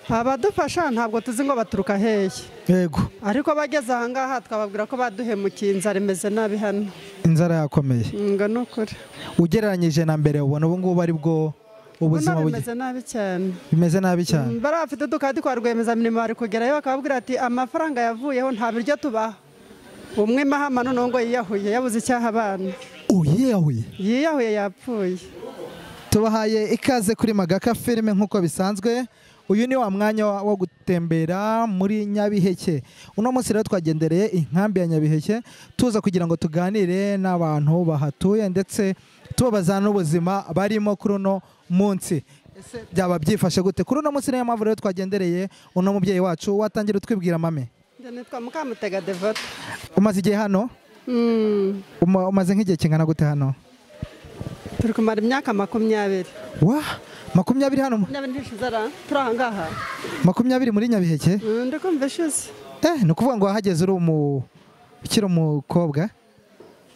abadufasha ntabwo tuzi ngo baturuka hehe. Yego. Ariko bageze aha ngaha twababwira ko baduhemukiye, inzara imeze nabi hano. Inzara yakomeye. Ngo nukuri. Ugereranyije na mbere ubona ubu ngubu ari bwo ubuzima bimeze nabi cyane. Bimeze nabi cyane. Barafite dukadi kwa rwiyemezamirimo bari kugerayo bakababwira ati amafaranga yavuyeho nta biryo tubaha. Umwe mahama none ngo yiyahuye yabuze icyaha abana. Yiyahuye yapfuye. Tubahaye ikaze kuri Magaka Filime nk'uko bisanzwe. Uyu ni wa mwanya wo gutembera muri Nyabiheke. Uno munsi rero twagendereye inkambi ya Nyabiheke tuza kugira ngo tuganire n'abantu bahatuye ndetse tubabaza n'ubuzima barimo kuri uno munsi. Ese byaba byifashe gute? Kuri uno munsi niyo mpamvu rero twagendereye uno mubyeyi wacu. Watangira utwibwira mame. Nitwa Mukamutega Devota. Umaze igihe hano? Umaze nk'igihe kingana gute hano? Turi kumara imyaka 20. Wa 20 hano? 20 nishizara turi aha ngaha. 20 muri Nyabiheke? Ndakumva ishize. Ni ukuvuga ngo wahageze uri ukiri umukobwa?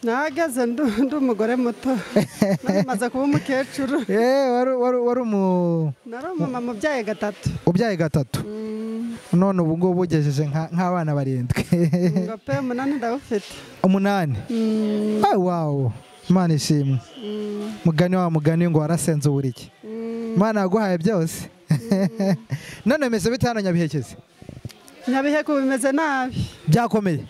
Nahageze ndi umugore muto. Namaze kuba umukecuru. Wari nari umumama ubyaye gatatu. Ubyaye gatatu? None ubu ngubu ugejeje nk'abana 7. Ngo pe 8 ndawufite. 8? Wow. Imana ishimwe. Mugani ngo warasenze uburiki. Imana yaguhaye byose. None meze bite hano Nyabiheke? Nyabiheke bimeze nabi. Byakomeye?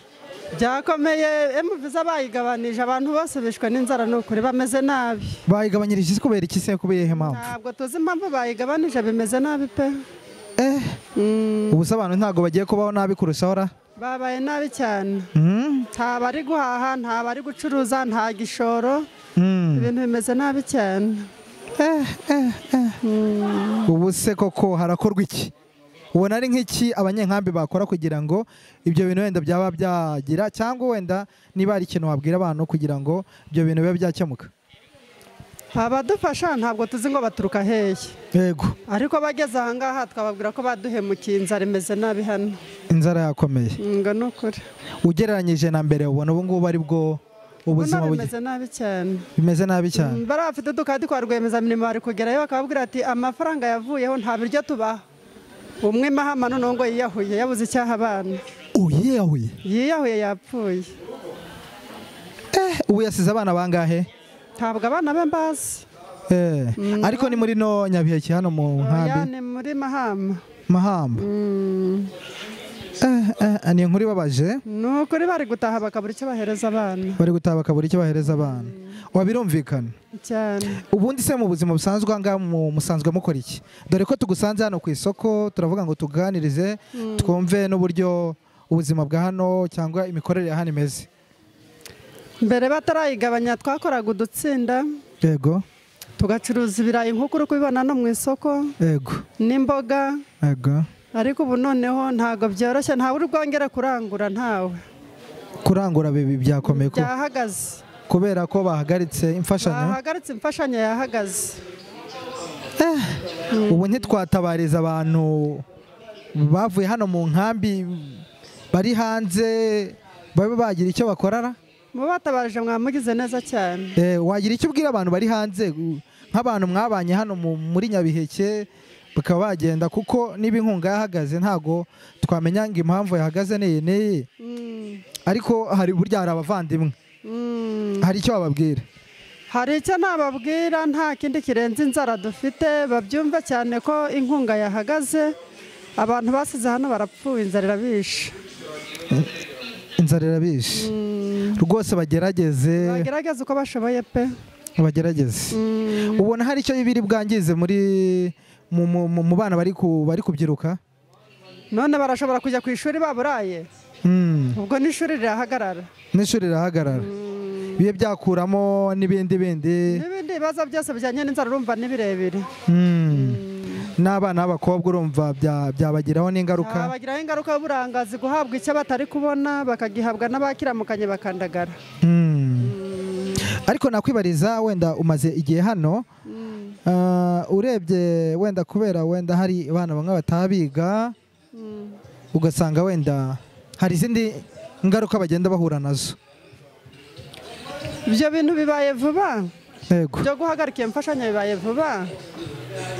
Byakomeye. Emuviza bayigabanije abantu bose bishwe n'inzara n'ukuri bameze nabi. Bayigabanyirije iki kubera iki se kubiyehe mpamvu? Ntabwo tuzi impamvu bayigabanije bimeze nabi pe. Ubu se abantu ntabwo bagiye kubaho nabi kurushaho ra? Babaye nabi cyane. Nta bari guhaha, nta bari gucuruza, nta gishoro. Ibintu bimeze nabi cyane. Ubu se koko harakorwa iki? Ubona ari nk'iki abanyenkambi bakora kugira ngo ibyo bintu wenda byaba byagira, cyangwa wenda niba ari ikintu wabwira abantu kugira ngo ibyo bintu bibe byakemuka? Abadufasha ntabwo tuzi ngo baturuka hehe. Yego. Ariko bageze aha ngaha twababwira ko baduhemukiye, inzara imeze nabi hano. Inzara yakomeye. Ngo nukuri. Ugereranyije na mbere ubona ubu ngubu ari bwo ubuzima bimeze nabi cyane. Bimeze nabi cyane. Barafite dukadi kwa rwiyemezamirimo bari kugerayo bakababwira ati amafaranga yavuyeho nta biryo tubaha. Umwe mahama none ngo yiyahuye yabuze icyaha abana. Yiyahuye yapfuye. Ubu yasize abana bangahe? Ntabwo abana be mbazi. Ariko ni muri no Nyabiheke hano mu nkambi? Ni muri Mahama. Mahamba? Ni inkuru ibabaje? Nukuri bari gutaha bakabura icyo bahereza abana. Bari gutaha bakabura icyo bahereza abana. Wabirumvikana cyane. Ubundi se mu buzima busanzwe anga musanzwe mukora iki? Dore ko tugusanze hano ku isoko turavuga ngo tuganirize twumve n'uburyo ubuzima bwa hano cyangwa imikorere ya hano imeze. Mbere batarayigabanya twakoraga udutsinda. Yego. Tugacuruza ibirayi nk'uko uri kubibona no mu isoko. Yego. N'imboga. Yego. Ariko ubu noneho ntago byoroshye, ntawe uri bwongera kurangura ntawe. Kurangura bibi byakomeye ko. Byahagaze. Kubera ko bahagaritse imfashanyo. Bahagaritse imfashanyo yahagaze. Ubu ntitwatabariza abantu bavuye hano mu nkambi bari hanze babe bagira icyo bakorara? Mu batabarije mwamugize neza cyane. Wagira icyo ubwira abantu bari hanze nk'abantu mwabanye hano muri Nyabiheke bakaba bagenda, kuko niba inkunga yahagaze ntago twamenya ngo impamvu yahagaze neye. Ariko hari burya hari abavandimwe. Hari icyo bababwira? Hari icyo nababwira, nta kindi kirenze inzara dufite, babyumve cyane ko inkunga yahagaze. Abantu basize hano barapfuye, inzara irabishe. Inzara irabishe. Rwose bagerageze uko bashoboye pe. Bagerageze. Ubona hari icyo bibiri bwangize muri mu bana bari kubyiruka? None barashobora kujya ku ishuri baburaye. Ubwo n'ishuri rirahagarara. N'ishuri rirahagarara. Biye byakuramo n'ibindi bibazo byose bijyanye n'inzara urumva nibirebire. N'abana b'abakobwa urumva byabagiraho n'ingaruka. Byabagiraho ingaruka y'uburangazi, guhabwa icyo batari kubona bakagihabwa n'abakiramukanye bakandagara. Ariko nakwibariza, wenda umaze igihe hano, urebye wenda kubera wenda hari abana bamwe batabiga, ugasanga wenda hari izindi ngaruka bagenda bahura nazo. Ibyo bintu bibaye vuba. Yego. Byo guhagarika imfashanyo bibaye vuba.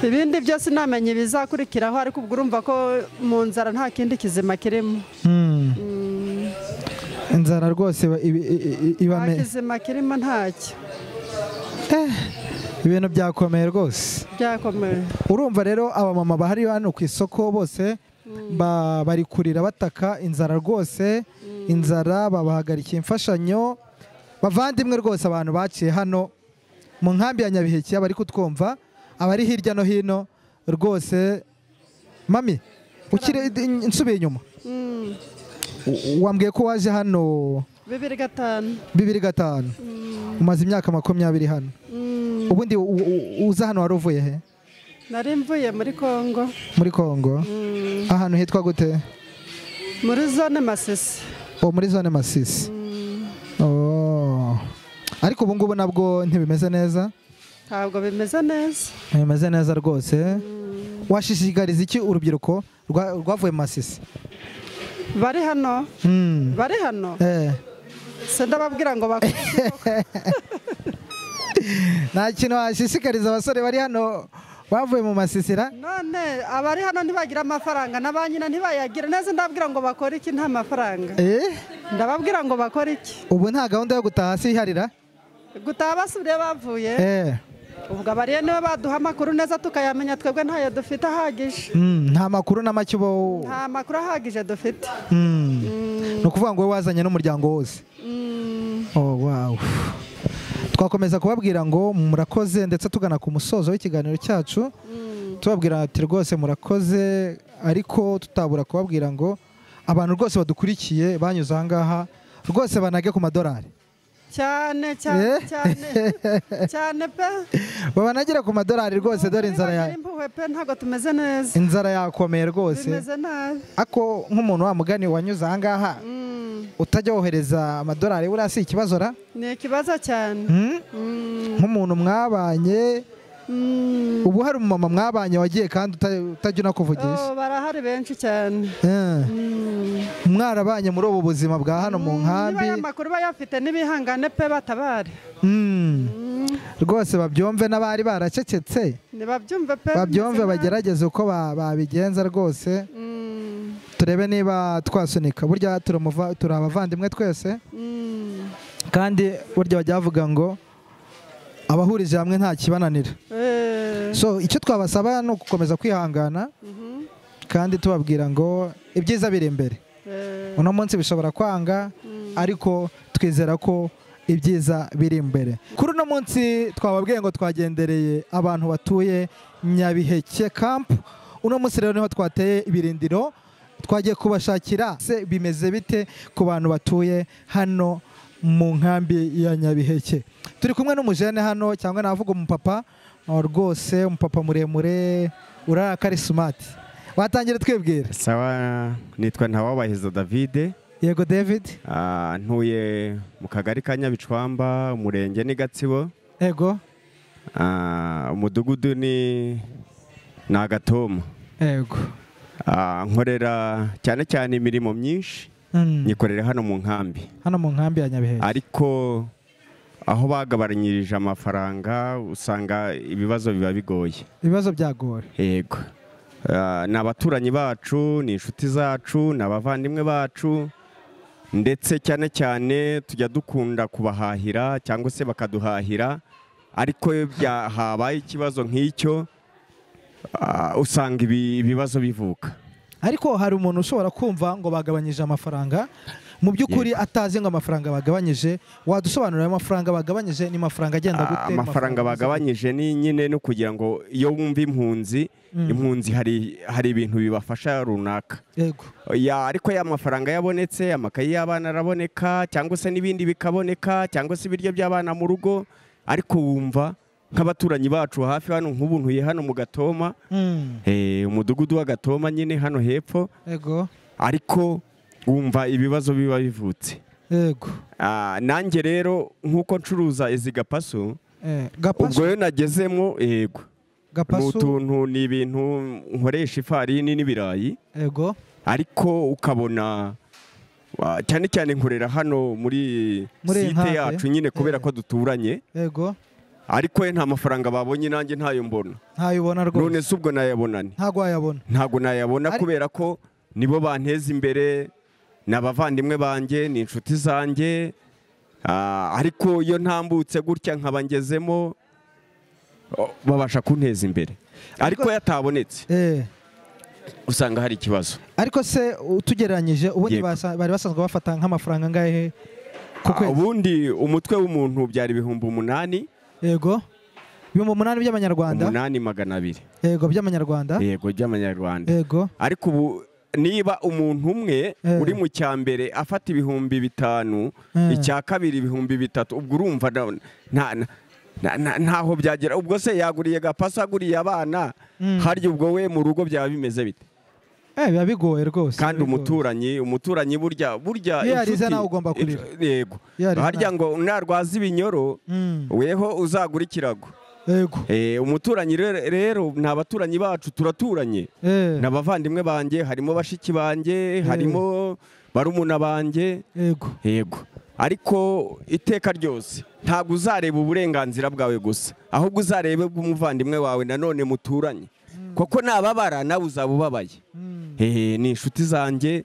ibindi byose namenye bizakurikiraho ariko ubwo urumva ko mu nzara nta kindi kizima kirimo. Inzara rwose nta kizima kirimo ntacyo. Ibintu byakomeye rwose. Byakomeye. Urumva rero abamama bahari hano ku isoko bose bari kurira bataka inzara rwose. Inzara babahagarikiye imfashanyo. Bavandimwe rwose abantu baciye hano mu nkambi ya Nyabiheke abari kutwumva abari hirya no hino rwose. Mami ukire nsubiye inyuma, wambwiye ko waje hano 2005 umaze imyaka 20 hano. Ubundi uza hano wari uvuye he? Nari mvuye muri Kongo. Muri Kongo? Ahantu hitwa gute? Muri zone Masisi. Muri zone Masisi. Ariko ubu ngubu nabwo ntibimeze neza? Ntabwo bimeze neza. Bimeze neza rwose. Washishikariza iki urubyiruko rwavuye Masisi? Bari hano? Bari hano? Se ndababwira ngo bakore. Nta kintu washishikariza abasore bari hano bavuye mu Masisira? None abari hano ntibagira amafaranga na ba nyina ntibayagira neza, ndababwira ngo bakore iki nta mafaranga? Ndababwira ngo bakore iki? Ubu nta gahunda yo gutaha si iharira? Gutaha basubire bavuye. Ubwo abariye niwe baduha amakuru neza tukayamenya, twebwe ntayo dufite ahagije. Nta makuru na make ubo? Nta makuru ahagije dufite. Ni ukuvuga ngo wowe wazanye n'umuryango wose? Wow. Twakomeza kubabwira ngo murakoze, ndetse tugana ku musozo w'ikiganiro cyacu tubabwira ati rwose murakoze, ariko tutabura kubabwira ngo abantu rwose badukurikiye banyuze aha ngaha rwose banage ku madolari cyane cyane cyane pe, babanagira ku madolari rwose. Dore inzara yawe ntabwo tumeze neza, inzara yakomeye rwose, tumeze nabi. Ako nk'umuntu wa mugani wanyuze aha ngaha utajya wohereza amadolari buriya si ikibazo ra? Ni ikibazo cyane. Nk'umuntu mwabanye, ubu hari umumama mwabanye wagiye kandi utajya unakuvugisha? Barahari benshi cyane. Mwarabanye muri ubu buzima bwa hano mu nkambi, niba amakuru bayafite n'ibihangane pe batabare rwose babyumve, n'abari baracecetse nibabyumve pe, babyumve bagerageze uko babigenza rwose. Turebe niba twasunika, burya turi abavandimwe twese, kandi burya bajya bavuga ngo abahurije hamwe nta kibananira. So icyo twabasaba ni ugukomeza kwihangana kandi tubabwira ngo ibyiza biri imbere. Uno munsi bishobora kwanga, ariko twizera ko ibyiza biri imbere. Kuri uno munsi twababwiye ngo twagendereye abantu batuye Nyabiheke camp. Uno munsi rero niho twateye ibirindiro, twagiye kubashakira se bimeze bite ku bantu batuye hano mu nkambi ya Nyabiheke. Turi kumwe n'umujene hano, cyangwa navuga umupapa rwose, umupapa muremure urakari smart. Watangira twibwira? Sawa, nitwa Ntawabahiza David. Yego David. Ntuye mu kagari ka Nyabicwamba, umurenge ni Gatsibo. Yego. Umudugudu ni Nagatoma. Yego. Nkorera cyane cyane imirimo myinshi, nyikorera hano mu nkambi. Hano mu nkambi ya Nyabiheke. Ariko aho bagabanirije amafaranga usanga ibibazo biba bigoye. Ibibazo byagora? Yego. Ni abaturanyi bacu, ni inshuti zacu, ni abavandimwe bacu, ndetse cyane cyane tujya dukunda kubahahira cyangwa se bakaduhahira, ariko habaye ikibazo nk'icyo usanga ibibazo bivuka. Ariko hari umuntu ushobora kumva ngo bagabanyije amafaranga, mu by'ukuri atazi ngo amafaranga bagabanyije. Wadusobanurira ayo mafaranga bagabanyije ni mafaranga agenda gute? Amafaranga bagabanyije ni nyine no kugira ngo iyo wumva impunzi hari ibintu bibafasha runaka. Yego. Ariko ya mafaranga yabonetse, amakayi y'abana araboneka, cyangwa se n'ibindi bikaboneka, cyangwa se ibiryo by'abana mu rugo, ariko wumva nk'abaturanyi bacu hafi hano, nk'ubu ntuye hano mu Gatoma, umudugudu wa Gatoma nyine hano hepfo. Yego. Ariko wumva ibibazo biba bivutse. Yego. Nanjye rero nk'uko ncuruza izi gapasu, ubwo yo nagezemo, yego, n'utuntu ni ibintu nkoresha ifarini n'ibirayi. Yego. Ariko ukabona cyane cyane nkorera hano muri site yacu nyine kubera ko duturanye. Yego. ariko nta mafaranga babonye nanjye ntayo mbona. Ntayo ubona rwose. None se ubwo nayabona ni? Ntago nayabona kubera ko nibo banteza imbere, n'abavandimwe banjye, ni inshuti zanjye. Ariko iyo ntambutse gutya nkaba ngezemo babasha kunteza imbere, ariko yatabonetse usanga hari ikibazo. Ariko se utugereranyije ubundi bari basanzwe bafata nk'amafaranga angahe ku kwezi? Ubundi umutwe w'umuntu byari 8,000. Yego, 8,000 by'amanyarwanda. 8,200. Yego, by'amanyarwanda. Yego, by'amanyarwanda. Yego. Ariko ubu niba umuntu umwe uri mu cyambere afata 5,000, icya kabiri 3,000, ubwo urumva ntaho byagera. Ubwo se yaguriye gapasa, aguriye abana, harya ubwo we mu rugo byaba bimeze bite? Biba bigoye rwose. Kandi umuturanyi burya inshuti nawe ugomba kurira. Yego, harya ngo narwaza ibinyoro weho uzagura ikirago. Yego. Umuturanyi rero ni abaturanyi bacu, turaturanye. N'abavandimwe banjye, harimo bashiki banjye, harimo barumuna banjye. Yego. Ariko iteka ryose ntabwo uzareba uburenganzira bwawe gusa, ahubwo uzarebe bw'umuvandimwe wawe nanone muturanye, kuko nababara nawe uzaba ubabaye. Ni inshuti zanjye,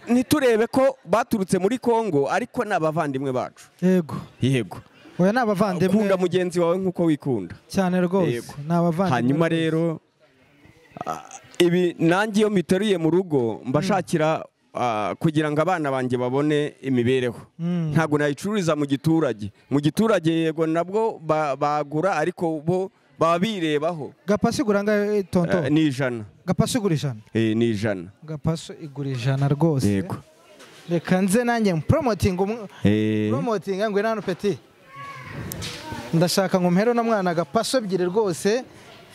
ntiturebe ko baturutse muri Kongo, ariko ni abavandimwe bacu. Yego. Oya, ni abavandimwe. Kunda mugenzi wawe nk'uko wikunda cyane rwose. Ni abavandimwe. Hanyuma rero ibi nanjye iyo miteruye mu rugo mbashakira kugira ngo abana banjye babone imibereho. Ntabwo nayicururiza mu giturage. Mu giturage yego nabwo bagura, ariko bo baba birebaho. Gapasi igura angahe tonto? Ni 100. Gapasi igura 100? Ni 100. Gapasi igura 100 rwose. Yego. Reka nze nanjye promoting ngwe nano petit. Ndashaka ngo mpero na mwana Gapasi 2 rwose,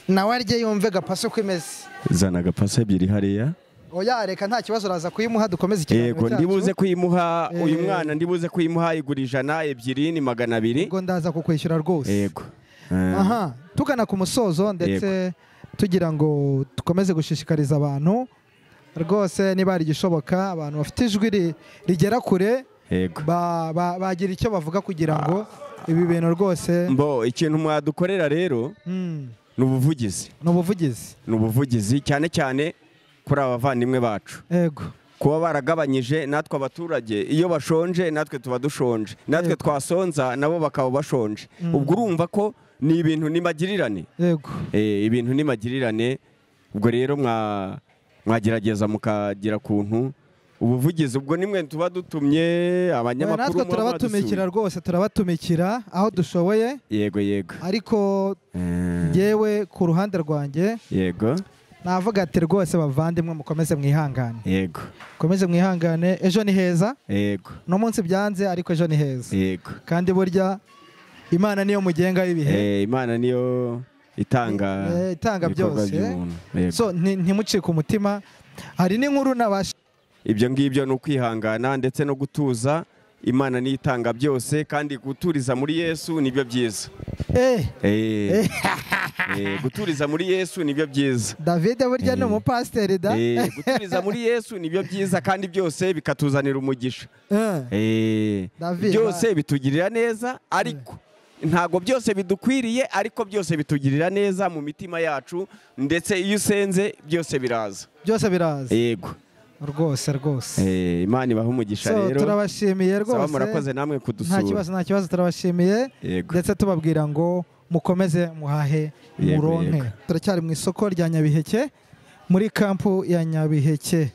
nawe arye yumve Gapasi uko imeze. Zana Gapasi 2 hariya. Oya, reka nta kibazo, uraza kuyimuha dukomeze ikiganiro cyacu. Yego, ndibuze kuyimuha uyu mwana, ndibuze kuyimuha igura 100, 2 ni 200. Ubwo ndaza kukwishyura rwose. Yego. Aha, tugana ku musozo ndetse tugira ngo dukomeze gushishikariza abantu rwose, niba ari gishoboka abantu bafite ijwi rigera kure bagira icyo bavuga kugira ngo ibi bintu rwose. Ikintu mwadukorera rero ni ubuvugizi cyane cyane kuri abavandimwe bacu. Yego. Kuba baragabanyije natwe abaturage, iyo bashonje natwe tuba dushonje, natwe twasonza nabo bakaba bashonje. Ubwo urumva ko ni ibintu nimagirirane. Yego. Ibintu nimagirirane. Ubwo rero mwagerageza mukagira kuntu ubuvugizi. Ubwo nimwe tuba dutumye abanyamakuru. Natwe turabatumikira rwose, turabatumikira aho dushoboye. Yego. Ariko yewe ku ruhande rwanjye, yego, navuga ati rwose bavandimwe mukomeze mwihangane. Yego. Mukomeze mwihangane, ejo ni heza. Yego. No munsi byanze, ariko ejo ni heza. Yego. Kandi burya Imana niyo mugenga w'ibihe. Imana niyo itanga byose. So ntimucike umutima. Hari n'inkuru nabasha. Ibyo ngibyo ni ukwihangana ndetse no gutuza. Imana niyo itanga byose, kandi guturiza muri Yesu nibyo byiza. Guturiza muri Yesu nibyo byiza. David burya ni umupasiteri da. Guturiza muri Yesu nibyo byiza, kandi byose bikatuzanira umugisha. Byose bitugirira neza, ariko ntago byose bidukwiriye, ariko byose bitugirira neza mu mitima yacu, ndetse iyo usenze byose biraza. Yego. Rwose. Imana ibaha umugisha rero. Turabashimiye rwose. Murakoze namwe kudusura. Nta kibazo turabashimiye. Ndetse tubabwira ngo mukomeze muhahe muronke. Turacyari mu isoko rya Nyabiheke, muri kampu ya Nyabiheke.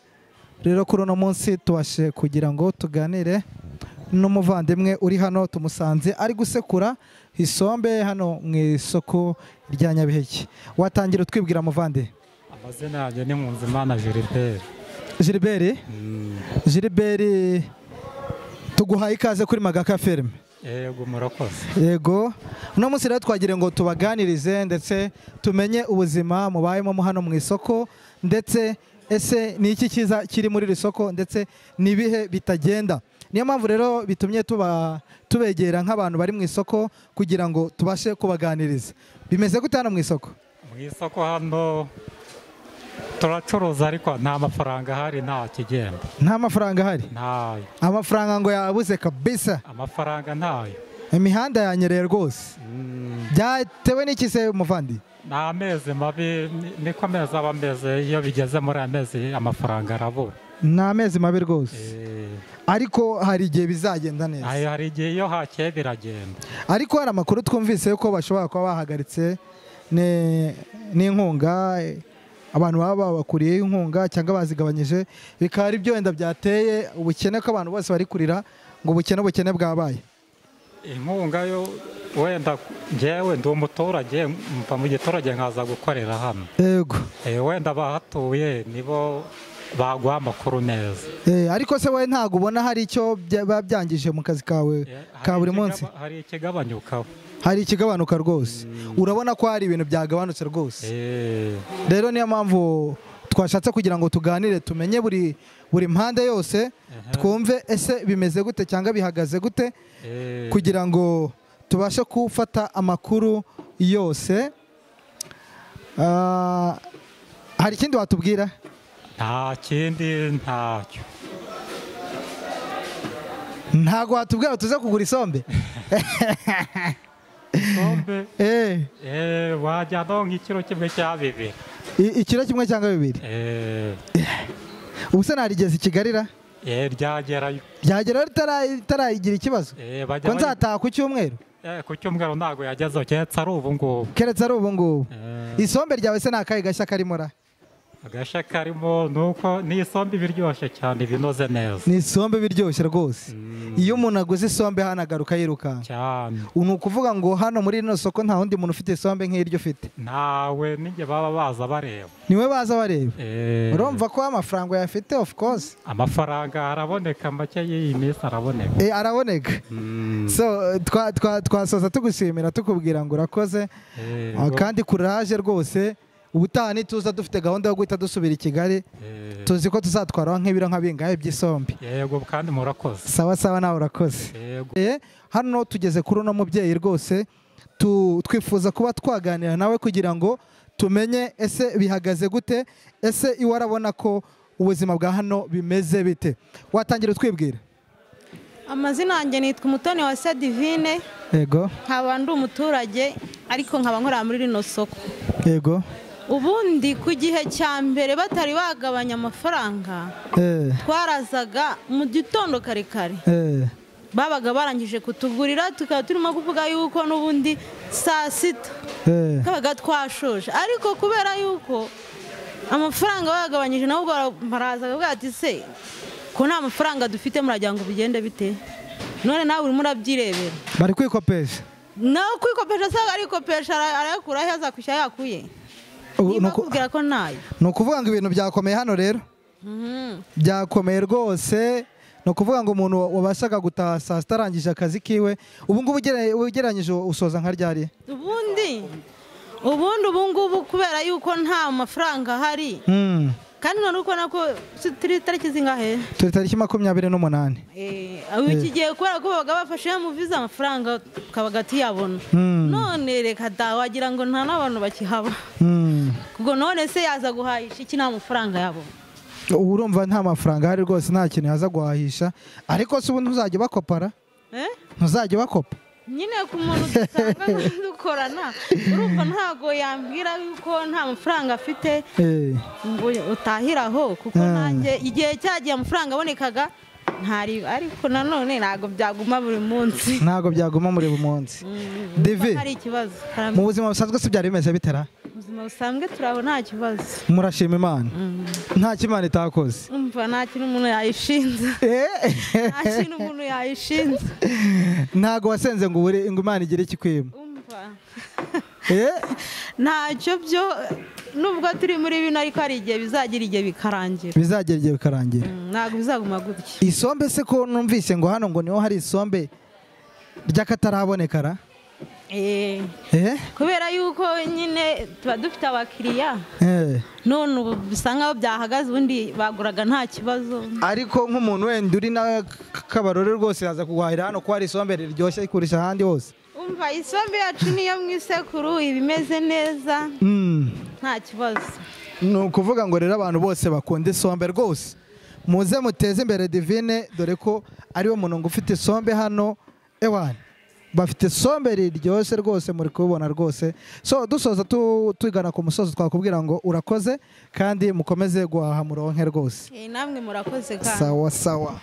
Rero kuri uno munsi tubashe kugira ngo tuganire n'umuvandimwe uri hano, tumusanze ari gusekura isombe hano mu isoko rya Nyabiheke. Watangira utwibwira muvande? Amazina yanjye ni Nkunzimana Gilbert. Gilbert, tuguhaye ikaze kuri Magaka FM. Yego, murakoze. Yego, uno munsi rero twagira ngo tubaganirize ndetse tumenye ubuzima mubayemo hano mu isoko, ndetse ese ni iki cyiza kiri muri iri soko, ndetse nibihe bitagenda. Niyo mpamvu rero bitumye tubegera nk'abantu bari mu isoko kugira ngo tubashe kubaganiriza. Bimeze gute hano mu isoko? Mu isoko hano turacuruza, ariko nta mafaranga ahari, nta kigenda. Nta mafaranga ahari? Ntayo. Amafaranga ngo yabuze kabisa. Amafaranga ntayo. imihanda yanyereye rwose byatewe n'iki se muvandi? ni amezi mabi, niko amezi aba ameze. Iyo bigeze muri aya mezi amafaranga arabura. Ni amezi mabi rwose, ariko hari igihe bizagenda neza. hari igihe iyo hakeye biragenda. Ariko hari amakuru twumvise ko bashobora kuba bahagaritse n'inkunga, abantu baba babakuriyeho inkunga cyangwa bazigabanyije, bikaba ari byo wenda byateye ubukene ko abantu bose bari kurira ngo ubukene bwabaye. Inkunga yo wenda njyewe ndi umuturage, mva mu giturage nkaza gukorera hano. Yego. Wenda bahatuye nibo baguha amakuru neza. Ariko se wowe ntabwo ubona hari icyo byangije mu kazi kawe ka buri munsi? Hari ikigabanyukaho. Hari ikigabanuka rwose. Urabona ko hari ibintu byagabanutse rwose. Rero niyo mpamvu twashatse kugira ngo tuganire, tumenye buri mpande yose, twumve ese bimeze gute cyangwa bihagaze gute, kugira ngo tubashe gufata amakuru yose. Hari ikindi watubwira? Nta kindi, ntacyo. Ntago watubwira tuze kugura isombe? Isombe? Wajyana nk'ikiro kimwe cya 2. Ikiro kimwe cyangwa 2? Ubu se narigeze i Kigali ra? Ryagerayo. Ryagerayo ritarayigira ikibazo? Ko nzataha ku cyumweru? Ku cyumweru ntago yagezeho, keretse ari ubu ngubu. Keretse ari ubu ngubu. Isombe ryawe se nakaye gashya karimo ra? Agashya karimo nuko ni isombe biryoshye cyane, binoze neza. Ni isombe biryoshye rwose. Iyo umuntu aguze isombe hano agaruka yirukanka cyane. Ni ukuvuga ngo hano muri ino soko nta wundi muntu ufite isombe nk'iryo ufite? Nawe ninjye baba baza bareba. Niwe baza bareba? Urumva ko amafaranga yafite? Of course amafaranga araboneka, make y'iyi minsi araboneka. Araboneka. So twasoza tugushimira tukubwira ngo urakoze, kandi kuraje rwose. Ubutaha nituza dufite gahunda yo guhita dusubira i Kigali, tuzi ko tuzatwaraho nk'ibiro nka bingahe by'isombe. Yego kandi murakoze. Sawa sawa, nawe urakoze. Hano tugeze kuri uno mubyeyi rwose, twifuza kuba twaganira nawe kugira ngo tumenye ese bihagaze gute, ese iwe arabona ko ubuzima bwa hano bimeze bite. Watangira utwibwira? Amazina yanjye nitwa Umutoniwase Divine. Yego. Nkaba ndi umuturage ariko nkaba nkorera muri rino soko. Yego. Ubundi ku gihe cya mbere batari bagabanya amafaranga, twarazaga mu gitondo kare kare, babaga barangije kutugurira, tukaba turimo kuvuga yuko n'ubundi saa 6 kabaga twashoje. Ariko kubera yuko amafaranga bagabanyije, nabo baraza bavuga ati se ko nta mafaranga dufite muragira ngo bigende bite? None nawe urimo urabyirebera. Bari kwikopesha? Nawe kwikopesha se arikopesha arayakura he, azakwishyura yakuye? Ni ukuvuga ngo ibintu byakomeye hano rero. Byakomeye rwose. Ni ukuvuga ngo umuntu wabashaga gutaha saa 6 arangije akazi kiwe, ubu ngubu ugereranyije usoza nka ryari? Ubundi kubera yuko nta mafaranga ahari, kandi none uko nako turi tariki zingahe? Turi tariki 28. Iki gihe kubera ko babaga bafashe mu visa amafaranga kabaga tuyabona. None reka wagira ngo nta n'abantu bakihaba. Kuko none se yaza guhahisha iki nta mafaranga yabo? Urumva nta mafaranga hari rwose, nta kintu yaza guhahisha. Ariko se ubu ntuzajya bakopara? Ntuzajya bakopa? Nyine ku muntu dusanga dukorana, urumva ntago yambwira yuko nta mafaranga afite ngo utahiraho, kuko nanjye igihe cyagiye amafaranga abonekaga ntari, ariko nanone ntago byaguma buri munsi. Ntago byaguma muri buri munsi. Divi, hari ikibazo mu buzima busanzwe se byari bimeze bitera? Ubuzima busanzwe turaho nta kibazo. Murashima Imana? Nta kimana itakoze? Umva nta kintu umuntu yayishinze. Nta kintu umuntu yayishinze. Ntago wasenze ngo Imana igire ikikwima? Umva ntacyo byo, nubwo turi muri bino ariko hari igihe bizagira igihe bikarangira. Bizagira igihe bikarangira? Ntago bizaguma gutya. Isombe se ko numvise ngo hano ngo niho hari isombe ry'akataraboneka ra? Kubera yuko nyine tuba dufite abakiriya, none ubu bisa nkaho byahagaze, ubundi baguraga nta kibazo. Ariko nk'umuntu wenda uri n'akabarore rwose yaza kuguhahira hano ko hari isombe riryoshye kurisha ahandi hose? Umva isombe yacu niyo mu isekuru iba imeze neza, nta kibazo. Ni ukuvuga ngo rero abantu bose bakunda isombe rwose, muze muteze imbere Divine, dore ko ariwe muntu ufite isombe hano. Ewana bafite sombe riryoshye rwose muri kubibona rwose. So dusoza tugana ku musozi twakubwira ngo urakoze kandi mukomeze guhaha muronke rwose. Namwe murakoze kandi. Sawa sawa.